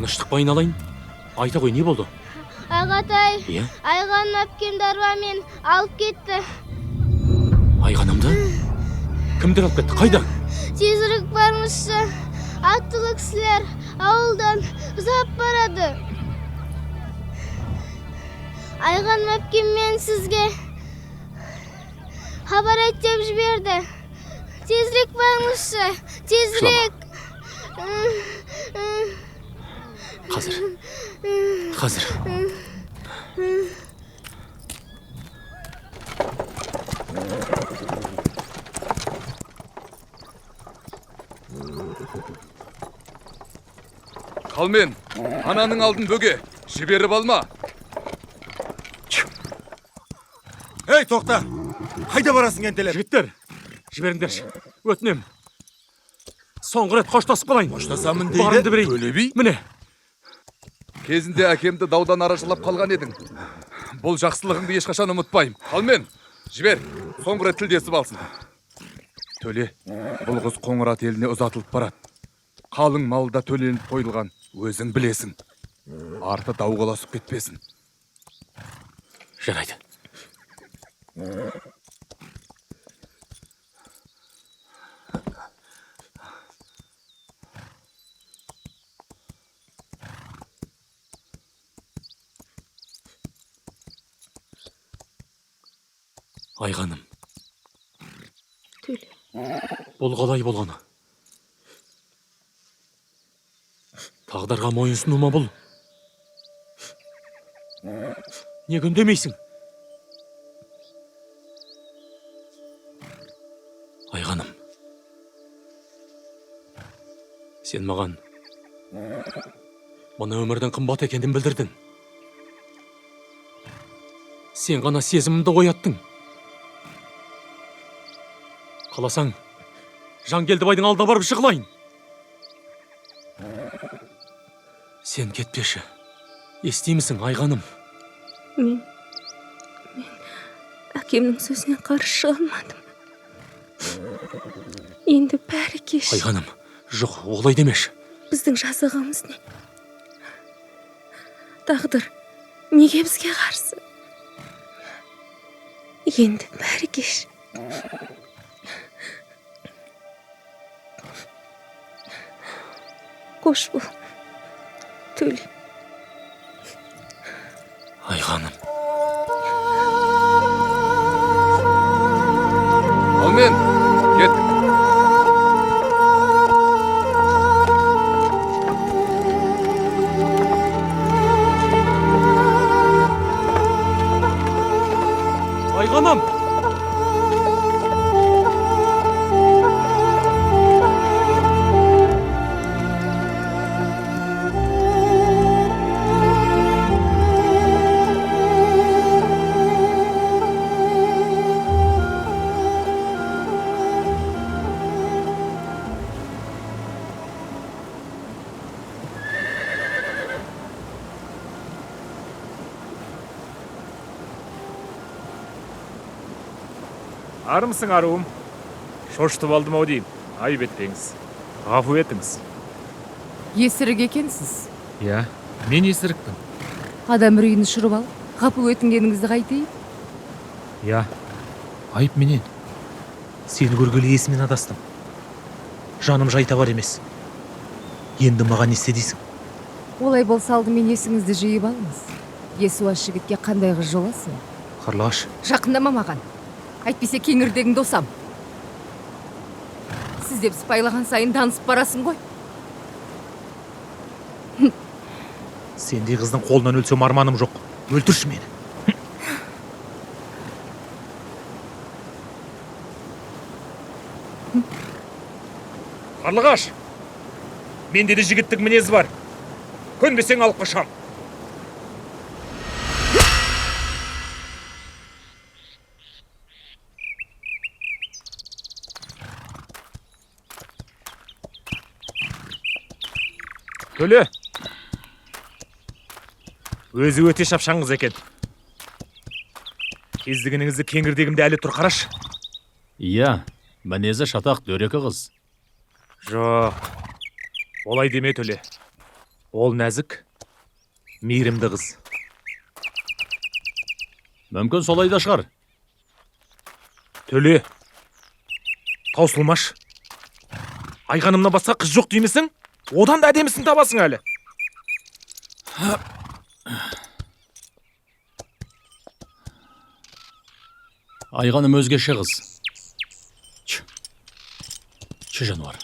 Тыныштықпайын алайын. Айта қой, не болды? Ағатай, Иә? Айғаным әпкем дарбамен алып кетті. Айғанымды? Кімдер алып кетті? Қайда? Тезірек бармызшы. Аттылы кісілер ауылдан ұзап барады. Айғаным әпкем мен сізге хабар айт деп жіберді. Тезірек бармызшы. Тезірек. Қазір. Қалмен, ананың алдын бөге, жіберіп алма. Ей, тоқта! Қайда барасың ентелеп? Жігіттер, жіберіңдерші. Өтінем. Соңғы рет қоштасып қалайын. Қоштасамын дейді. Барымды берейін. Төле би? Міне. Кезінде әкемді даудан арашылап қалған едің. Бұл жақсылығыңды ешқашан ұмытпайым. Қалмен, жібер, соңғы рет тілдесіп алсын. Төле, бұл қыз Қоңырат еліне ұзатылып барады. Қалың малда төленіп қойылған, өзің білесің. Арты дауғаласып кетпесін. Жарайды. Айғаным. Төле. Бұл қалай болғаны? Тағдырға мойынсыну ма бұл? Неге үндемейсің? Айғаным. Сен маған мұны өмірдің қымбат екенін білдірдің. Сен ғана сезімімді ояттың. Қаласаң, Жангелдібайдың алдына барып жығылайын. Сен кетпеші. Естимісің, Айғаным? Мен әкемнің сөзіне қарсы шыға алмадым. Енді бәрі кеш. Айғаным, жоқ, олай демеші. Біздің жазығымыз не? Тағдыр неге бізге қарсы? Енді бәрі кеш. Қош бол, Төле. Айғаным. Қалмен, кеттік. Айғаным! Армысың аруым? Шошытып алдым ау деймін. Айып етпеңіз. Ғафу етіңіз. Есірік екенсіз. Иә, мен есірікпін. Адам үрейін ұшырып алып, ғафу етінгеніңізді қайтейін. Иә, айып менен. Сені көргелі есімнен адастым. Жаным жайта бар емес. Енді маған не істе дейсің? Олай болса алдымен есіңізді жиып алыңыз. Есуас жігітке қандай қыз жоласың? Қарлығаш. Жақындама маған. Әйтпесе кеңірдегің досам. Сіз деп сыпайлаған сайын танысып барасың ғой. Сендей қыздың қолынан өлсем арманым жоқ. Өлтірші мені. Қарлығаш, менде де жігіттік мінез бар. Көнбесең алып қашам. Төле. Өзі өте шапшаң қыз екен. Кездігініңізді кеңірдегімде әлі тұр, қараш. Иә, мінезі шатақ дөрекі қыз. Жоқ, олай деме Төле. Ол нәзік, мейірімді қыз. Мүмкін солай да шығар. Төле. Таусылмаш. Айғанымнан басқа қыз жоқ деймісің? Одан да әдемісін табасың әлі. Айғаным өзгеше қыз. Чы жануар.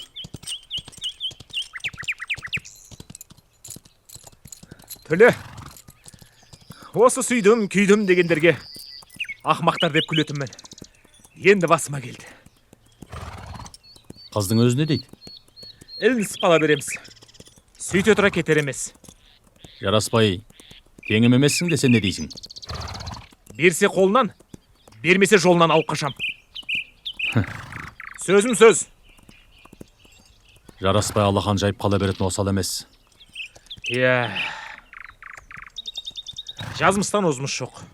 Төле. Осы сүйдім, күйдім дегендерге ақмақтар деп күлетінмін. Енді басыма келді. Қыздың өзі не дейді? Ілінісіп қала береміз. Сөйте тұра кетер емес. Жараспай, теңім емессің десе не дейсің? Берсе қолынан, бермесе жолынан алып қашам. Сөзім сөз. Жараспай алақан жайып қала беретін осал емес. Иә. Жазмыстан озмыш жоқ.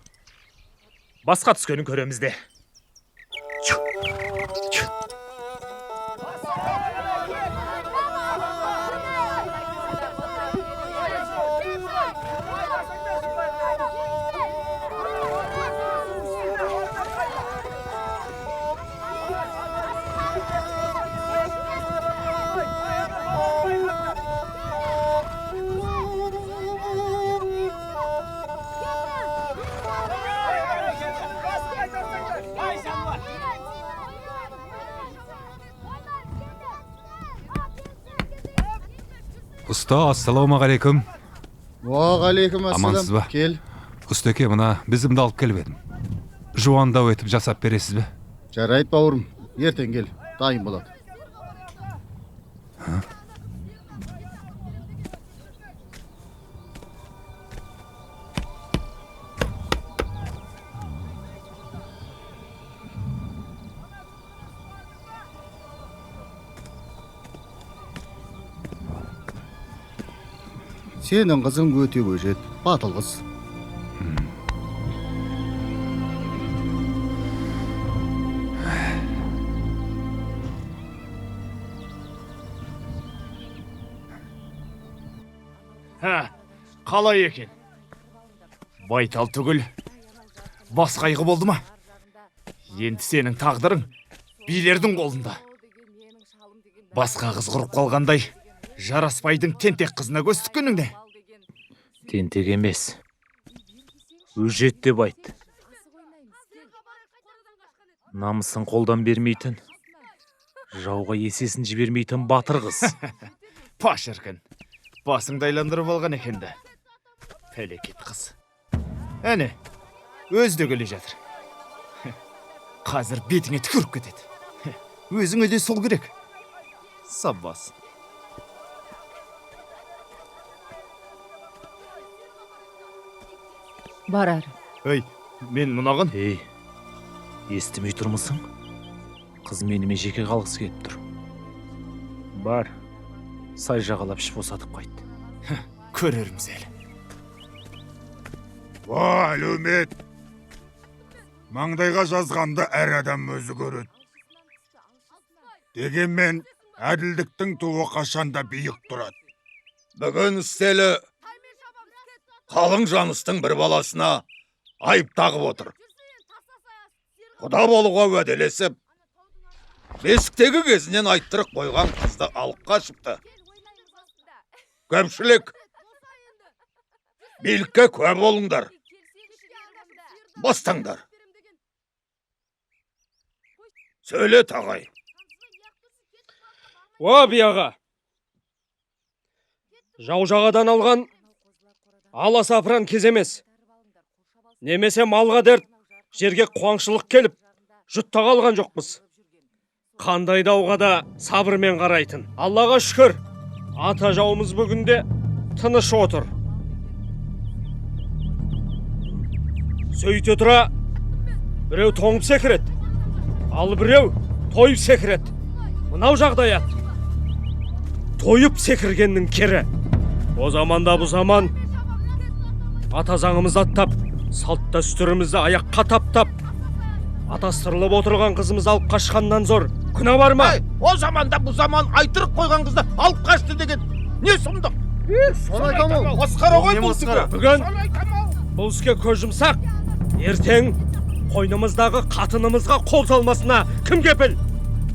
Басқа түскенін көреміз де. Usta, assalamualaikum. Уағалейкум Амансыз ба? Кел. Ұстеке, мына бізімді алып келіп едім. Жуандау етіп жасап бересіз бе? Жарайды бауырым. Ертең кел. Дайын болады. Сенің қызың өте өжет, батыл қыз. Қалай екен? Байтал түгіл. Бас қайғы болды ма? Енді сенің тағдырың билердің қолында. Басқа қыз құрып қалғандай, Жараспайдың тентек қызына көз түккеніңде. Тентек емес. Өжет деп айт. Намысын қолдан бермейтін, жауға есесін жібермейтін батыр қыз. Пашыркін, басыңды айландырып алған екенді. Пәлекет қыз. Әне, өзі де келе жатыр. Қазір бетіңе түкіріп кетеді. Өзіңе де сол керек. Саббас. Барар. Ей, мен мұнағын? Ей, естімей тұрмысың? Қыз меніме жеке қалғысы келіп тұр. Бар, сай жағалап ішіп босатып қайт. Көрерміз әлі. Ва, әлеумет. Маңдайға жазғанды әр адам өзі көреді. Дегенмен, әділдіктің туы қашанда биік тұрады. Бүгін істелі қалың жаныстың бір баласына айып тағып отыр. Құда болуға уәделесіп, бесіктегі кезінен айттырық қойған қызды алып қашыпты. Көпшілік, билікке куә болыңдар. Бастаңдар. Сөйле, тағай. О, бияға. Жау жағадан алған аласапыран кез емес. Немесе малға дерт, жерге қуаңшылық келіп, жұтта қалған жоқпыз. Қандай дауға да сабырмен қарайтын. Аллаға шүкір, ата жауымыз бүгінде тыныш отыр. Сөйте тұра, біреу тоңып секірет, ал біреу тойып секірет. Мынау жағдаят. Тойып секіргеннің кері. О заманда бұл заман ата заңымызды аттап, салт дәстүрімізді аяққа таптап, атастырылып отырған қызымыз алып қашқаннан зор күнә бар ма? О заманда бұл заман айтырып қойған қызды алып қашты деген не сұмдық? Бүгін бұл іске көз жұмсақ, ертең қойнымыздағы қатынымызға қол салмасына кім кепіл?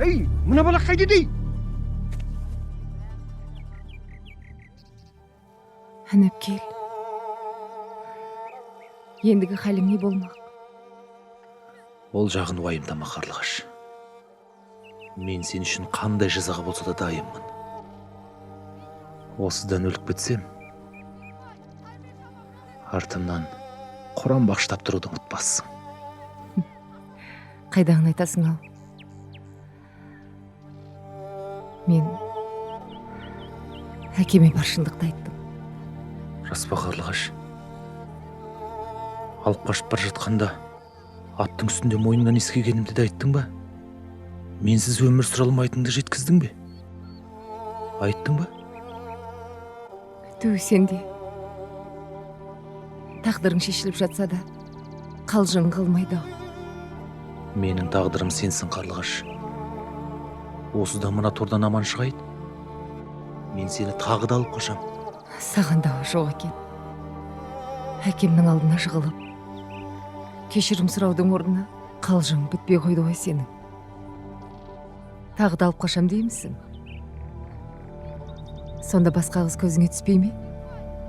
Ей, мына бала қайда дей? Әнеп кел. Ендігі халің не болмақ? Ол жағын уайымдама, Қарлығаш. Мен сен үшін қандай жазаға болса да дайынмын. Осыдан өліп кетсем, артымнан Құран бақштап тұруды ұмытпассың. Қайдағын айтасың ал? Мен әкеме бар шындықты айттым. Рас па, Қарлығаш? Алып қашып бара жатқанда аттың үстінде мойнымнан иіскегенімді де айттың ба? Менсіз өмір сүре алмайтыныңды жеткіздің бе? Айттың ба? Түу, сен де. Тағдырың шешіліп жатса да, қалжың қылмайды. Менің тағдырым сенсің, Қарлығаш. Осыдан мына тордан аман шығайын. Мен сені тағы да алып қашам. Саған дауы жоқ екен. Әкемнің алдына жығылып, кешірім сұраудың орнына қалжың бітпей қойды ғой сенің. Тағы да алып қашам деймісің? Сонда басқа қыз көзіңе түспей ме?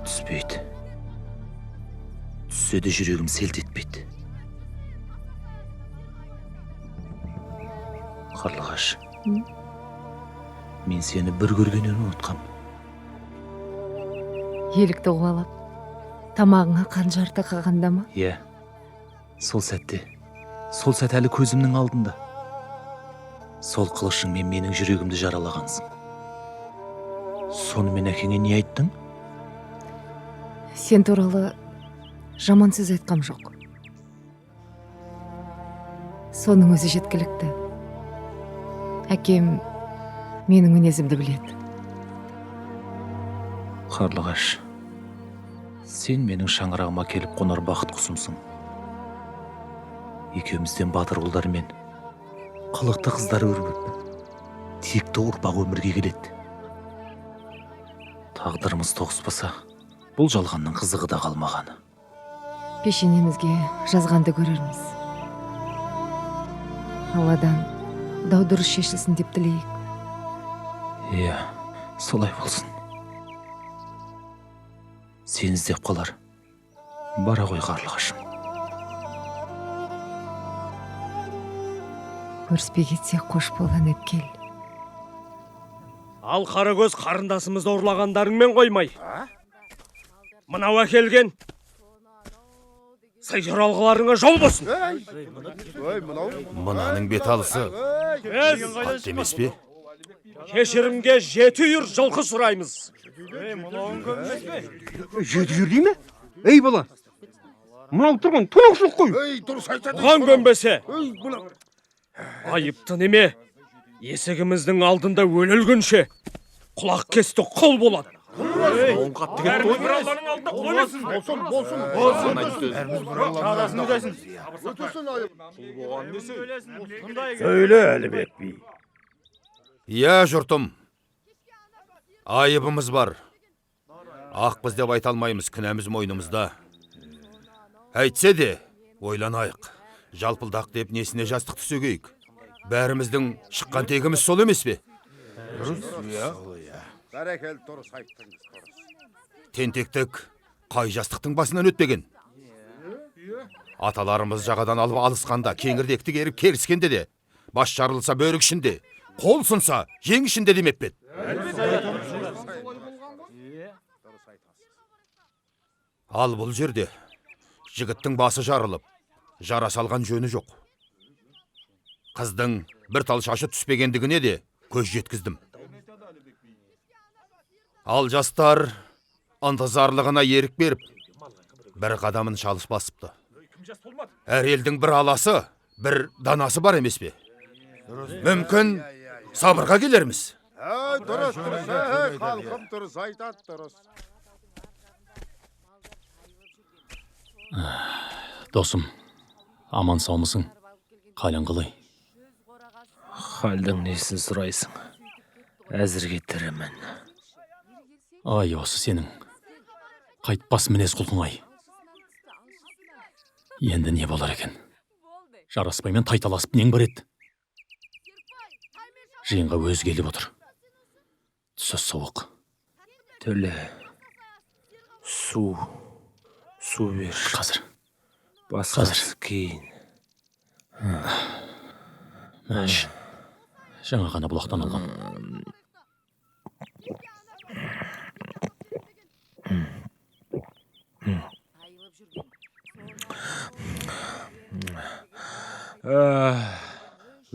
Түспейді. Түссе де жүрегім селт етпейді. Қарлығаш, мен сені бір көргеннен ұмытқам. Елікті қуалап, тамағыңа қанжар тақағанда ма? Иә, сол сәт әлі көзімнің алдында. Сол қылышыңмен менің жүрегімді жаралағансың. Сонымен әкеңе не айттың? Сен туралы жаман сөз айтқам жоқ. Соның өзі жеткілікті. Әкем менің мінезімді біледі. Қарлығаш, сен менің шаңырағыма келіп қонар бақыт құсымсың. Екеумізден батыр ұлдар мен қылықты қыздар өрбіп, текті ұрпақ өмірге келеді. Тағдырымыз тоғыспаса, бұл жалғанның қызығы да қалмағаны. Пешенемізге жазғанды көрерміз. Алладан дау дұрыс шешілсін деп тілейік. Иә, солай болсын. Сен іздеп қалар. Бара ғой, Қарлығашым. Көріспей кетсек қош болған өткел. Ал қарагөз қарындасымызды ұрлағандарыңмен қоймай. Мынау әкелген сайжаралғыларыңа жол болсын. Мынаның бет алысы Біз емес пе? кешірімге 7 үйір жылқы сұраймыз. Жеті жүр дей ме? Ей бала, мынау тұрған тұнықшылық қой. Ей, дұрыс айтады. Бұған көнбесе, айыпты неме, есігіміздің алдында өлілгенше құлақ кесті қол болады. Бәріміз бір алланың алдында қойылсын. Сөйле, Әлібек би. Иә, жұртым. Айыбымыз бар. Ақпыз деп айта алмаймыз, кінәміз мойнымызда. Әйтсе де, ойланайық. Жалпылдақ деп несіне жастық түсегейік. Бәріміздің шыққан тегіміз сол емес пе? Тентектік қай жастықтың басынан өтпеген. Аталарымыз жағадан алып алысқанда, кеңірдекті керіп керіскенде де, бас жарылса бөрік ішінде, қол сынса жең ішінде демеп пе? Ал бұл жерде жігіттің басы жарылып, жара салған жөні жоқ. Қыздың бір тал шашы түспегендігіне де көз жеткіздім. Ал жастар ынтызарлығына ерік беріп, бір қадамын шалыс басыпты. Әр елдің бір аласы, бір данасы бар емес пе? Мүмкін сабырға келерміз. Дұрыс, халқым дұрыс айтады, дұрыс. Досым, аман саумысың? Қалың қылай? Халдің несін сұрайсың? Әзірге тірімін. Ай, осы сенің қайтпас мінез құлқың ай. Енді не болар екен? Жарасбаймен тайталасып нең бар еді? Жиынға өз келіп отыр. Түсі суық. Төле. Су бер. Қазір. Басқасы кейін. Мәш. Жаңа ғана бұлақтан алған.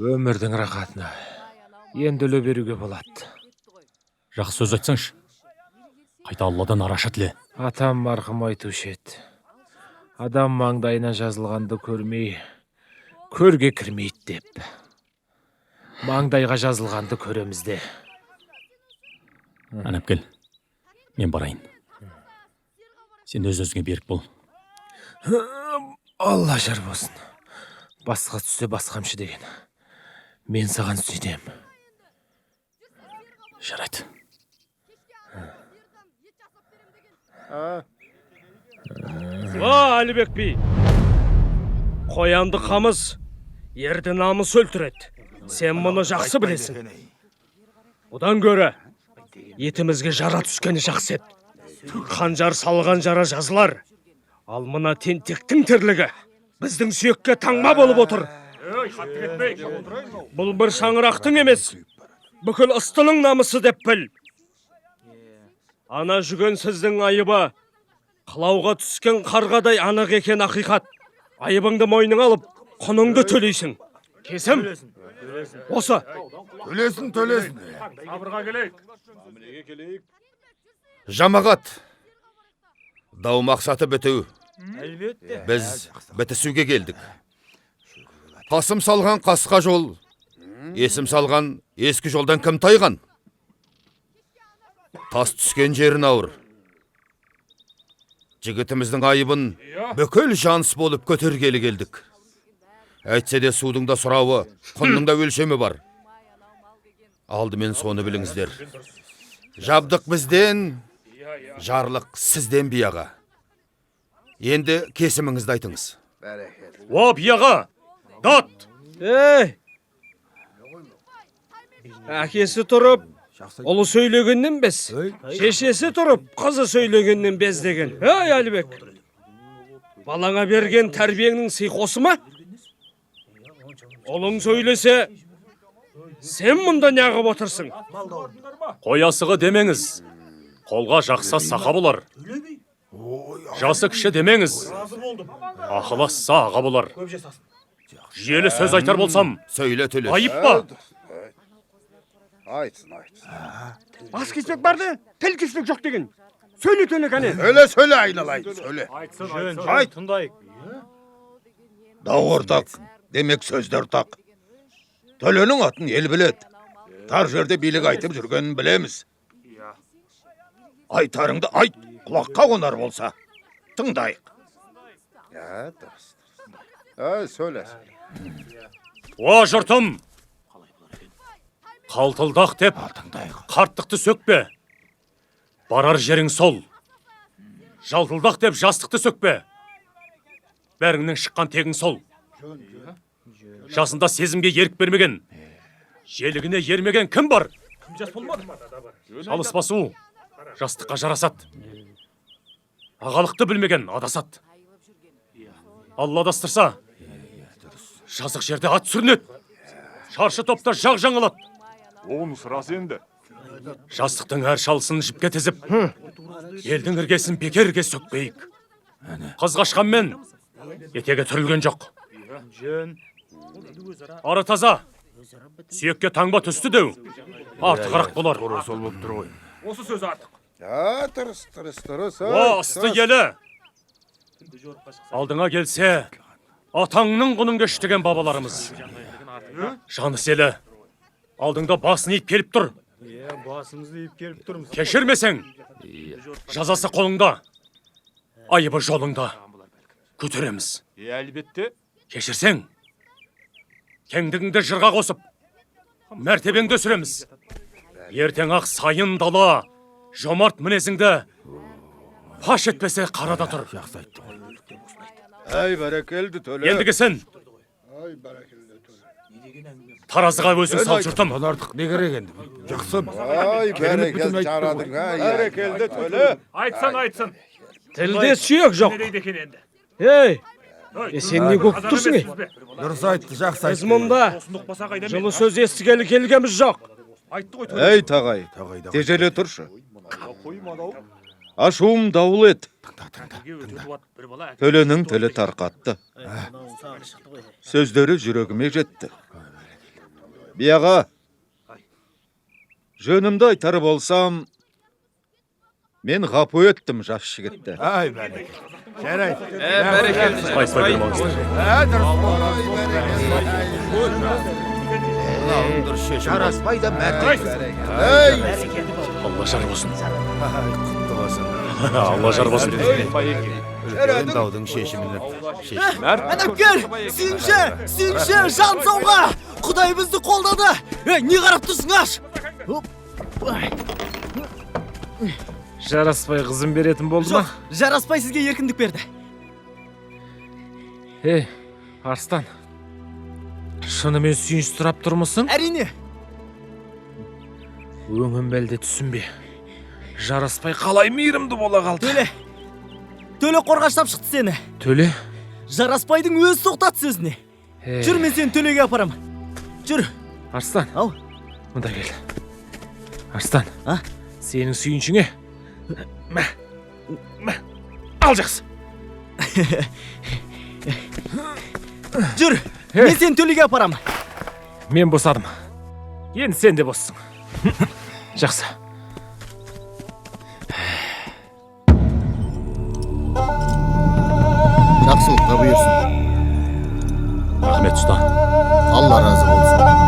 Өмірдің рақатына енді өле беруге болады. Жақсы сөз айтсаңшы. Қайта Алладан араша тіле. Атам марқым айтушы еді. Адам маңдайына жазылғанды көрмей, көрге кірмейді деп. Маңдайға жазылғанды көремізде. Анап кел. Мен барайын. Сен өз-өзіңе берік бол. Алла жар болсын. Басқа түссе басқамшы деген. Мен саған сөйтем. Жарайды. Әлібек би. Қоянды қамыз, ерді намыс өлтіреді. Сен мұны жақсы білесің. Одан көрі, етімізге жара түскені жақсы еді. Қанжар салған жара жазылар. Ал мына тентектің тірлігі біздің сүйекке таңба болып отыр. Бұл бір шаңырақтың емес, бүкіл ыстының намысы деп біл. Ана жүген сіздің айыбы, қылауға түскен қарғадай анық екен ақиқат. Айыбыңды мойныңа алып, құныңды төлейсің. Кесім? Осы. Төлесін. Сабырға келейік. Жамағат. Дау мақсаты біту. Біз бітісуге келдік. Қасым салған қасқа жол, есім салған ескі жолдан кім тайған? Тас түскен жерін ауыр. Жігітіміздің айыбын бүкіл жаныс болып көтергелі келдік. Әйтсе де судың да сұрауы, құнның да өлшемі бар. Алдымен соны біліңіздер. Жабдық бізден, жарлық сізден бияға. Енді кесіміңізді айтыңыз. О, бияға! Дат! Әкесі тұрып, ұлы сөйлегеннен без. Шешесі тұрып, қызы сөйлегеннен без деген. Әлібек! Балаңа берген тәрбиеңнің сыйқосы ма? Ұлың сөйлесе, сен мұнда неғып отырсың? Қоясығы демеңіз. Қолға жақса сақа болар. Жасы кіші демеңіз. Ақыласса аға болар. Желі сөз айтар болсам, Сөйле төлес. айып па? Айтсын. Бас кеспек барды, тіл кеспек жоқ деген. Сөйле төле кәне. Сөйле айналайын, сөйле. Айт. Дау ортақ, демек сөздер тақ. Төленің атын ел білет. Тар жерде билік айтып жүргенін білеміз. Айтарыңды айт, құлаққа қонар болса. Тыңдайық. Сөйле. О, жұртым! Қалтылдақ деп, қарттықты сөкпе. Барар жерің сол. Жалтылдақ деп, жастықты сөкпе. Бәріңнің шыққан тегің сол. Жасында сезімге ерік бермеген, желігіне ермеген кім бар? Алыспасу, жастыққа жарасат. Ағалықты білмеген адасат. Алла дастырса, жазық жерде ат сүрінет. Шаршы топта жақ жаңалат. Оғын сұрас енді. Жастықтың әр шалысын жіпке тізіп, елдің іргесін бекерге сөкпейік. Қыз қашқанмен етеге түрілген жоқ. Ары таза, сүйекке таңба түсті деу, артығырақ болар. Осы сөз артық. Тұрыс. О, асты елі! Алдыңа келсе, атаңның құнын кештіген бабаларымыз. Жаны селі, алдыңда басын иіп келіп тұр. Кешірмесең, жазасы қолыңда, айыбы жолыңда. Көтереміз. Әлбетте. Кешірсең, кеңдігіңді жырға қосып, мәртебеңді өсіреміз. Ертең ақ сайын дала, жомарт мінезіңді паш етпесе қарада тұр. Ай, бәрекелді төле. Ендігі сен таразыға өзің сал жұртым. Артық не керек енді? Жақсы. Ай, бәрекел жарадың. Бәрекелді төле. Айтсын. Тілде сүйек жоқ. Ей, сен не көкіп тұрсың, ей? Дұрыс айтты, жақсы Біз мұнда жылы сөз естігелі келгеміз жоқ. Эй, тағай, тежеле тұршы. Ашуым дауыл ет. Төленің тілі тарқатты. Сөздері жүрегіме жетті. Бияға, жөнімді айтар болсам, мен ғапу еттім жас жігітті. Ай, бәрекел. Жарайды. Жараспай да мәртек. Алла жар болсын. Құтты болсын. Алла жар болсын. Үлкен даудың шешімін. Әнәпкер, сүйінші, жан сауға. Құдай бізді қолдады. Не қарап тұрсың аш? Жараспай қызым беретін болды ма? Жоқ, жараспай сізге еркіндік берді. Ей, Арстан. Шынымен сүйініш сұрап тұрмысың? Әрине. Өңім бәлде түсінбе. Жараспай қалай мейірімді бола қалды. Төле қорғаштап шықты сені. Төле? Жараспайдың өзі тоқтат сөзіне. Жүр, мен сені төлеге апарам. Жүр. Арстан. Ау. Мұнда кел. Арстан. Сенің сүйіншіңе. Ал жақсы. Жүр, мен сені төлеге апарам. Мен босадым. Енді сен де боссың. Жақсы. Жақсылыққа бұйырсын. Рахмет ұста. Алла разы болсын.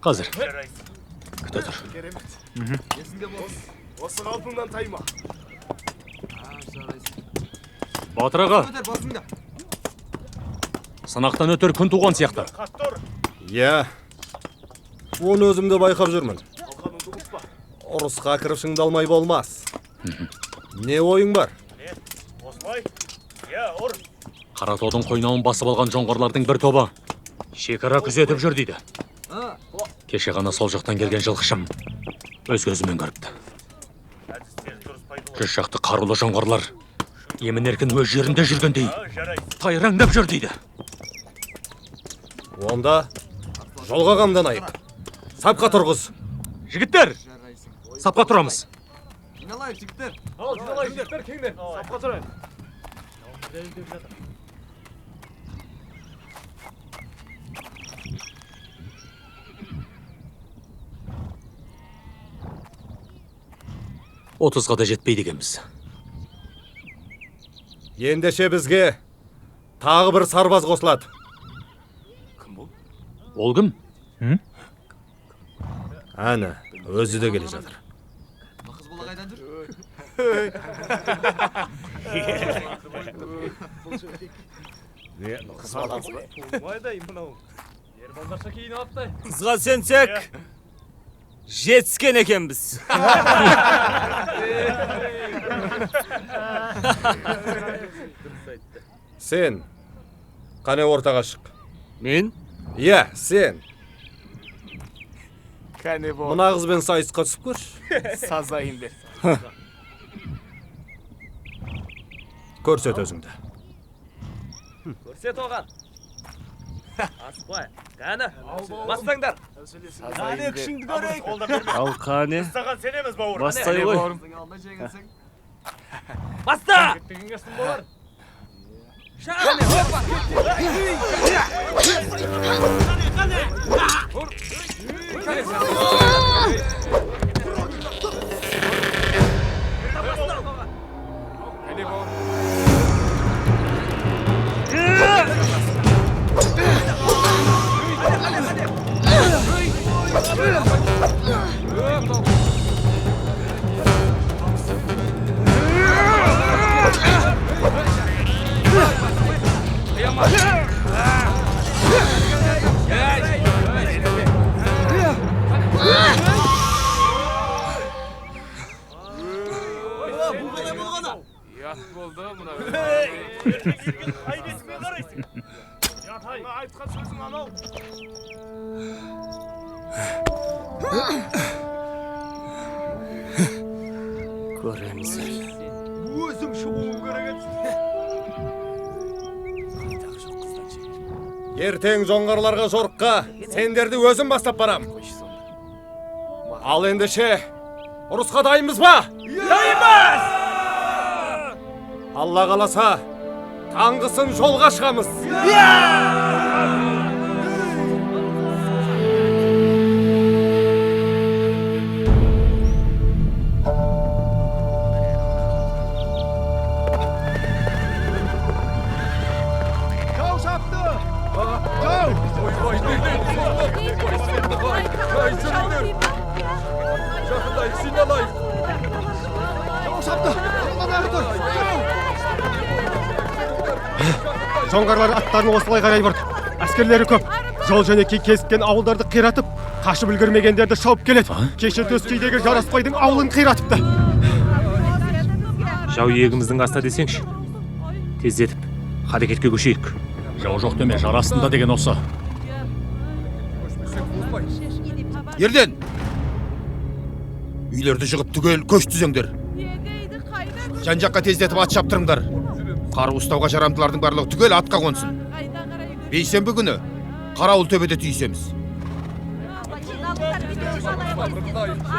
Қазір. Күте тұр. Осы қалпыңнан тайма. Батыр аға. Сынақтан өтер күн туған сияқты. Иә. Оны өзімді байқап жүрмін. Ұрысқа кірішіңді алмай болмас. Не ойың бар? Қаратаудың қойнауын басып алған жоңғарлардың бір тобы шекара күзетіп жүр дейді. Кеше ғана сол жақтан келген жылқышым өз көзімен көріпті. 100 шақты қарулы жоңғарлар емін еркін өз жерінде жүргендей тайраңдап жүр дейді. Онда жолға қамданайық. Сапқа тұрғыз. Жігіттер, сапқа тұрамыз. Жиналайық, жігіттер. Жігіттер, кеңдер, сапқа тұрайық. Отызға да жетпейді екенбіз. Ендеше бізге тағы бір сарбаз қосылады. Ол кім? Әні, өзі де келе жатыр. Қыз бола қайдан жүр? Қызға сенсек, жетіскен екенбіз. Сен, қане ортаға шық. Мен? Иә, сен. Мына қызбен сайысқа түсіп көрші. Сазайын бер. Көрсет өзіңді. Көрсет оған. Аспай, қаны, бастаңдар. Қаны күшіңді көрейік. Ал қане? Бастаған сенеміз бауыр. Бастай ғой. Баста! Көреміз. Өзің шығуың керек. Ертең жоңғарларға жорыққа сендерді өзім бастап барам. Ал ендеше ұрысқа дайынбыз ба? Дайынбыз! Алла қаласа, таңғысын жолға шығамыз. Жоңғарлар аттарын осылай қарай бұрды. Әскерлері көп. Жол жөнекей кескен ауылдарды қиратып, қашып үлгермегендерді шауып келеді. Кеше Төскейдегі Жарасбайдың ауылын қиратыпты. Жау егіміздің астына десеңші. Тездетіп, харекетке көшейік. Жау жоқ деме, жар астында деген осы. Ерден! Үйлерді жығып түгел көш түзеңдер. Жан жаққа тездетіп ат шаптырыңдар. Қару ұстауға жарамдылардың барлығы түгел атқа қонсын. Бейсенбі күні қарауыл төбеде түйісеміз.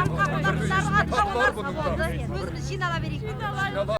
Арқамыздан атқа